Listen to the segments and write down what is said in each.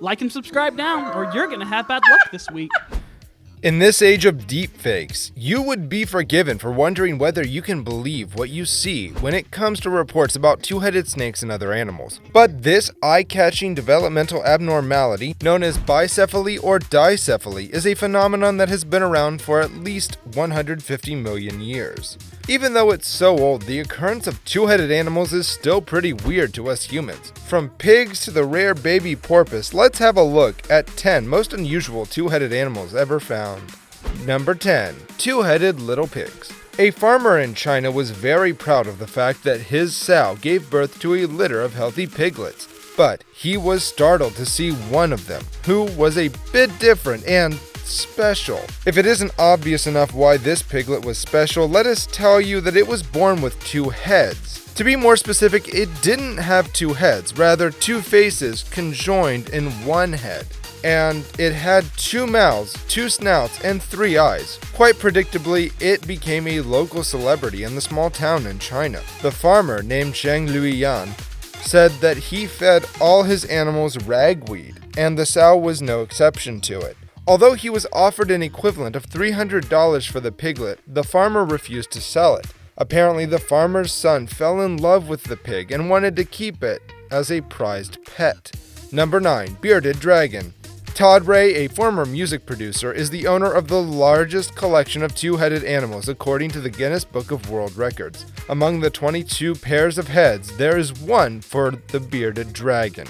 Like and subscribe now, or you're gonna have bad luck this week. In this age of deepfakes, you would be forgiven for wondering whether you can believe what you see when it comes to reports about two-headed snakes and other animals. But this eye-catching developmental abnormality, known as bicephaly or dicephaly, is a phenomenon that has been around for at least 150 million years. Even though it's so old, the occurrence of two-headed animals is still pretty weird to us humans. From pigs to the rare baby porpoise, let's have a look at 10 most unusual two-headed animals ever found. Number 10. Two-headed little pigs. A farmer in China was very proud of the fact that his sow gave birth to a litter of healthy piglets, but he was startled to see one of them, who was a bit different and special. If it isn't obvious enough why this piglet was special, let us tell you that it was born with two heads. To be more specific, it didn't have two heads, rather two faces conjoined in one head. And it had two mouths, two snouts, and three eyes. Quite predictably, it became a local celebrity in the small town in China. The farmer, named Zhang Liu Yan, said that he fed all his animals ragweed, and the sow was no exception to it. Although he was offered an equivalent of $300 for the piglet, the farmer refused to sell it. Apparently, the farmer's son fell in love with the pig and wanted to keep it as a prized pet. Number 9. Bearded Dragon. Todd Ray, a former music producer, is the owner of the largest collection of two-headed animals according to the Guinness Book of World Records. Among the 22 pairs of heads, there is one for the bearded dragon.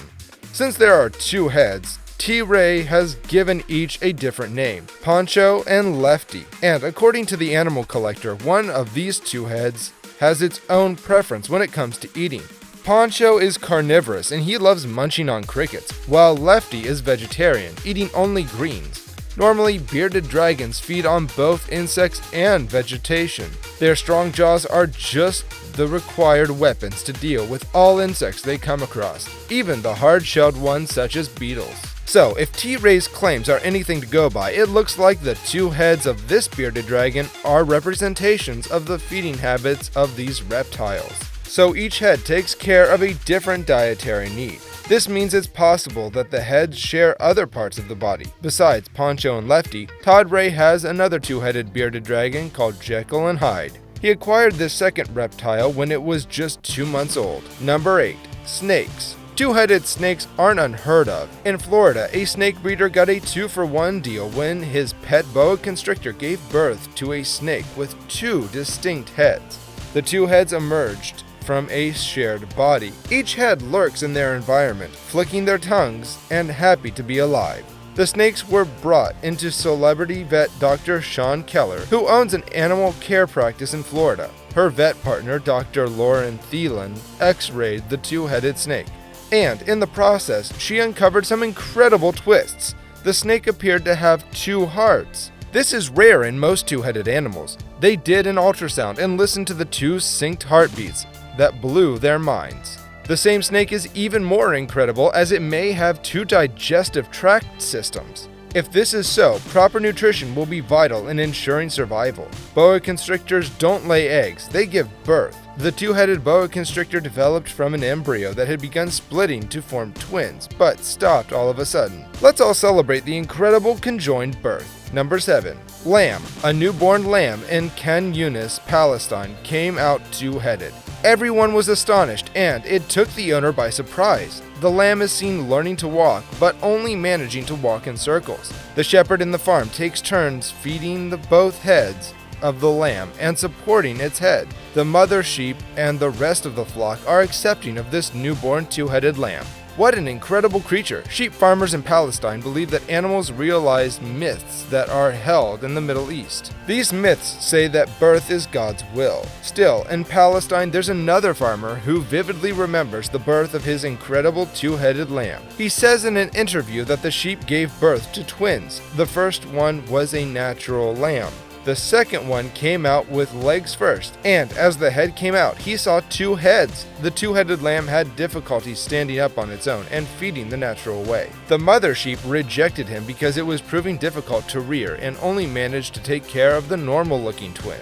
Since there are two heads, T. Ray has given each a different name, Poncho and Lefty, and according to the animal collector, one of these two heads has its own preference when it comes to eating. Poncho is carnivorous and he loves munching on crickets, while Lefty is vegetarian, eating only greens. Normally, bearded dragons feed on both insects and vegetation. Their strong jaws are just the required weapons to deal with all insects they come across, even the hard-shelled ones such as beetles. So, if T. Ray's claims are anything to go by, it looks like the two heads of this bearded dragon are representations of the feeding habits of these reptiles. So each head takes care of a different dietary need. This means it's possible that the heads share other parts of the body. Besides Poncho and Lefty, Todd Ray has another two-headed bearded dragon called Jekyll and Hyde. He acquired this second reptile when it was just 2 months old. Number 8. Snakes. Two-headed snakes aren't unheard of. In Florida, a snake breeder got a 2-for-1 deal when his pet boa constrictor gave birth to a snake with two distinct heads. The two heads emerged from a shared body. Each head lurks in their environment, flicking their tongues and happy to be alive. The snakes were brought into celebrity vet Dr. Sean Keller, who owns an animal care practice in Florida. Her vet partner, Dr. Lauren Thielen, x-rayed the two-headed snake. And in the process, she uncovered some incredible twists. The snake appeared to have two hearts. This is rare in most two-headed animals. They did an ultrasound and listened to the two synced heartbeats that blew their minds. The same snake is even more incredible as it may have two digestive tract systems. If this is so, proper nutrition will be vital in ensuring survival. Boa constrictors don't lay eggs, they give birth. The two-headed boa constrictor developed from an embryo that had begun splitting to form twins, but stopped all of a sudden. Let's all celebrate the incredible conjoined birth. Number 7. Lamb. A newborn lamb in Khan Yunis, Palestine, came out two-headed. Everyone was astonished, and it took the owner by surprise. The lamb is seen learning to walk, but only managing to walk in circles. The shepherd in the farm takes turns feeding both heads of the lamb and supporting its head. The mother sheep and the rest of the flock are accepting of this newborn two-headed lamb. What an incredible creature! Sheep farmers in Palestine believe that animals realize myths that are held in the Middle East. These myths say that birth is God's will. Still, in Palestine, there's another farmer who vividly remembers the birth of his incredible two-headed lamb. He says in an interview that the sheep gave birth to twins. The first one was a natural lamb. The second one came out with legs first, and as the head came out, he saw two heads. The two-headed lamb had difficulty standing up on its own and feeding the natural way. The mother sheep rejected him because it was proving difficult to rear and only managed to take care of the normal-looking twin.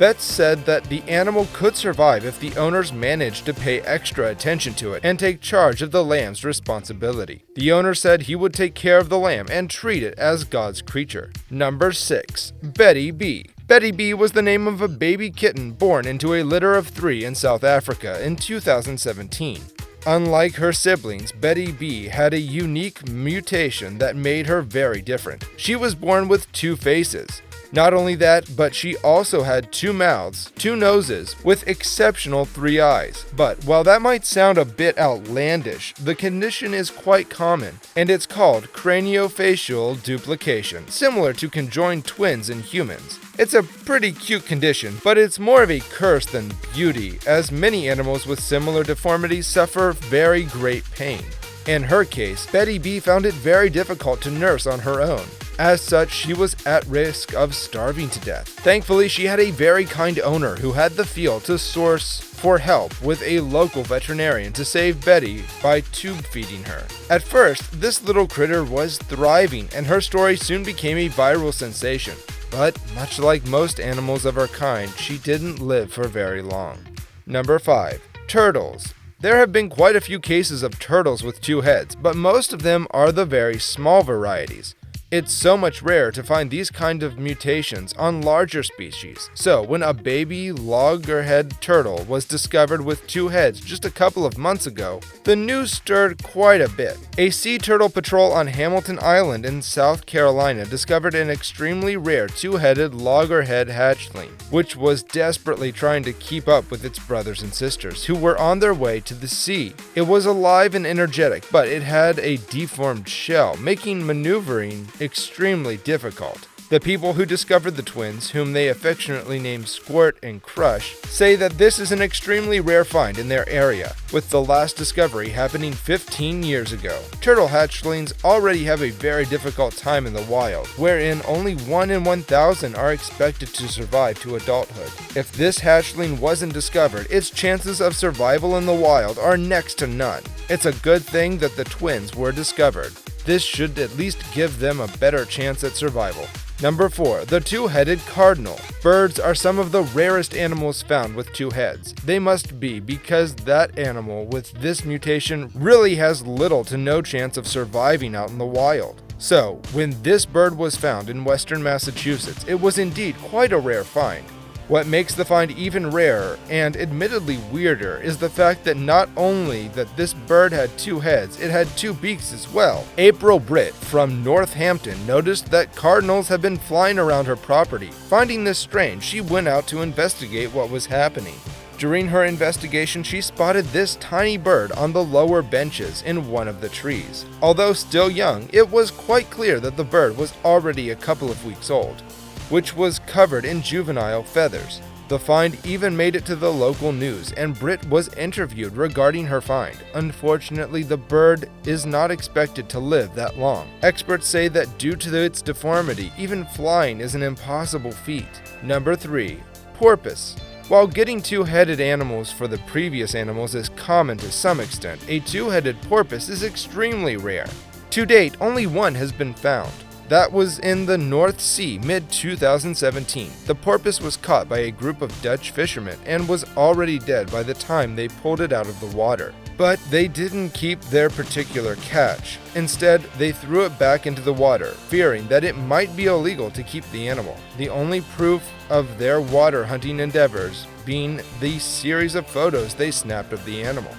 Vets said that the animal could survive if the owners managed to pay extra attention to it and take charge of the lamb's responsibility. The owner said he would take care of the lamb and treat it as God's creature. Number 6. Betty B. Betty B was the name of a baby kitten born into a litter of 3 in South Africa in 2017. Unlike her siblings, Betty B had a unique mutation that made her very different. She was born with 2 faces. Not only that, but she also had 2 mouths, 2 noses, with exceptional 3 eyes. But while that might sound a bit outlandish, the condition is quite common, and it's called craniofacial duplication, similar to conjoined twins in humans. It's a pretty cute condition, but it's more of a curse than beauty, as many animals with similar deformities suffer very great pain. In her case, Betty B found it very difficult to nurse on her own. As such, she was at risk of starving to death. Thankfully, she had a very kind owner who had the feel to source for help with a local veterinarian to save Betty by tube feeding her. At first, this little critter was thriving, and her story soon became a viral sensation. But much like most animals of her kind, she didn't live for very long. Number 5. Turtles. There have been quite a few cases of turtles with 2 heads, but most of them are the very small varieties. It's so much rarer to find these kind of mutations on larger species. So when a baby loggerhead turtle was discovered with 2 heads just a couple of months ago, the news stirred quite a bit. A sea turtle patrol on Hamilton Island in South Carolina discovered an extremely rare 2-headed loggerhead hatchling, which was desperately trying to keep up with its brothers and sisters, who were on their way to the sea. It was alive and energetic, but it had a deformed shell, making maneuvering extremely difficult. The people who discovered the twins, whom they affectionately named Squirt and Crush, say that this is an extremely rare find in their area, with the last discovery happening 15 years ago. Turtle hatchlings already have a very difficult time in the wild, wherein only 1 in 1,000 are expected to survive to adulthood. If this hatchling wasn't discovered, its chances of survival in the wild are next to none. It's a good thing that the twins were discovered. This should at least give them a better chance at survival. Number 4. The 2-headed cardinal. Birds are some of the rarest animals found with 2 heads. They must be because that animal with this mutation really has little to no chance of surviving out in the wild. So, when this bird was found in western Massachusetts, it was indeed quite a rare find. What makes the find even rarer, and admittedly weirder, is the fact that not only that this bird had 2 heads, it had 2 beaks as well. April Britt from Northampton noticed that cardinals had been flying around her property. Finding this strange, she went out to investigate what was happening. During her investigation, she spotted this tiny bird on the lower benches in one of the trees. Although still young, it was quite clear that the bird was already a couple of weeks old, which was covered in juvenile feathers. The find even made it to the local news, and Britt was interviewed regarding her find. Unfortunately, the bird is not expected to live that long. Experts say that due to its deformity, even flying is an impossible feat. Number 3. Porpoise. While getting 2-headed animals for the previous animals is common to some extent, a 2-headed porpoise is extremely rare. To date, only 1 has been found. That was in the North Sea mid-2017. The porpoise was caught by a group of Dutch fishermen and was already dead by the time they pulled it out of the water. But they didn't keep their particular catch. Instead, they threw it back into the water, fearing that it might be illegal to keep the animal. The only proof of their water hunting endeavors being the series of photos they snapped of the animal.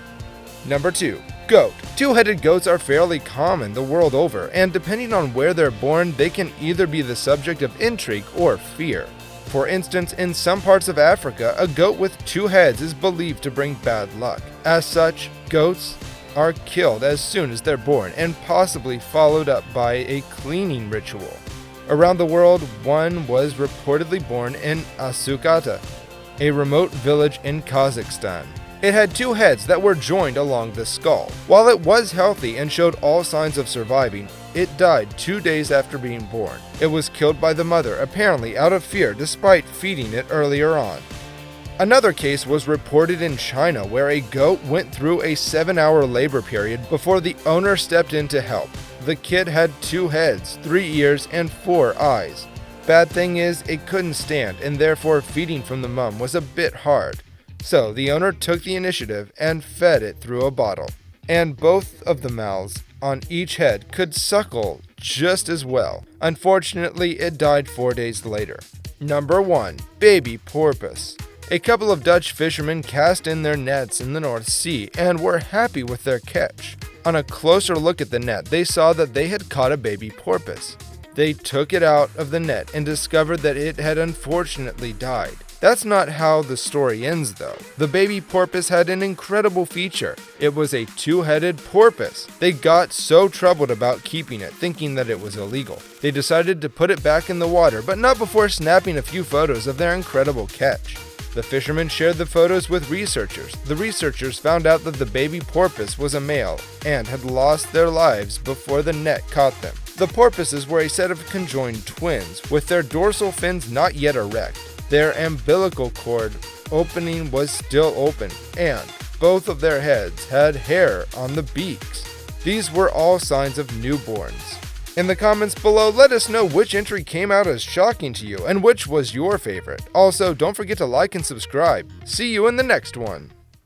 Number 2. Goat. 2-headed goats are fairly common the world over, and depending on where they're born, they can either be the subject of intrigue or fear. For instance, in some parts of Africa, a goat with 2 heads is believed to bring bad luck. As such, goats are killed as soon as they're born, and possibly followed up by a cleaning ritual. Around the world, one was reportedly born in Asukata, a remote village in Kazakhstan. It had 2 heads that were joined along the skull. While it was healthy and showed all signs of surviving, it died 2 days after being born. It was killed by the mother, apparently out of fear despite feeding it earlier on. Another case was reported in China where a goat went through a 7-hour labor period before the owner stepped in to help. The kid had 2 heads, 3 ears, and 4 eyes. Bad thing is, it couldn't stand, and therefore feeding from the mum was a bit hard. So the owner took the initiative and fed it through a bottle. And both of the mouths on each head could suckle just as well. Unfortunately, it died 4 days later. Number 1. Baby porpoise. A couple of Dutch fishermen cast in their nets in the North Sea and were happy with their catch. On a closer look at the net, they saw that they had caught a baby porpoise. They took it out of the net and discovered that it had unfortunately died. That's not how the story ends though. The baby porpoise had an incredible feature. It was a two-headed porpoise. They got so troubled about keeping it, thinking that it was illegal. They decided to put it back in the water, but not before snapping a few photos of their incredible catch. The fishermen shared the photos with researchers. The researchers found out that the baby porpoise was a male and had lost their lives before the net caught them. The porpoises were a set of conjoined twins, with their dorsal fins not yet erect. Their umbilical cord opening was still open, and both of their heads had hair on the beaks. These were all signs of newborns. In the comments below, let us know which entry came out as shocking to you and which was your favorite. Also, don't forget to like and subscribe. See you in the next one.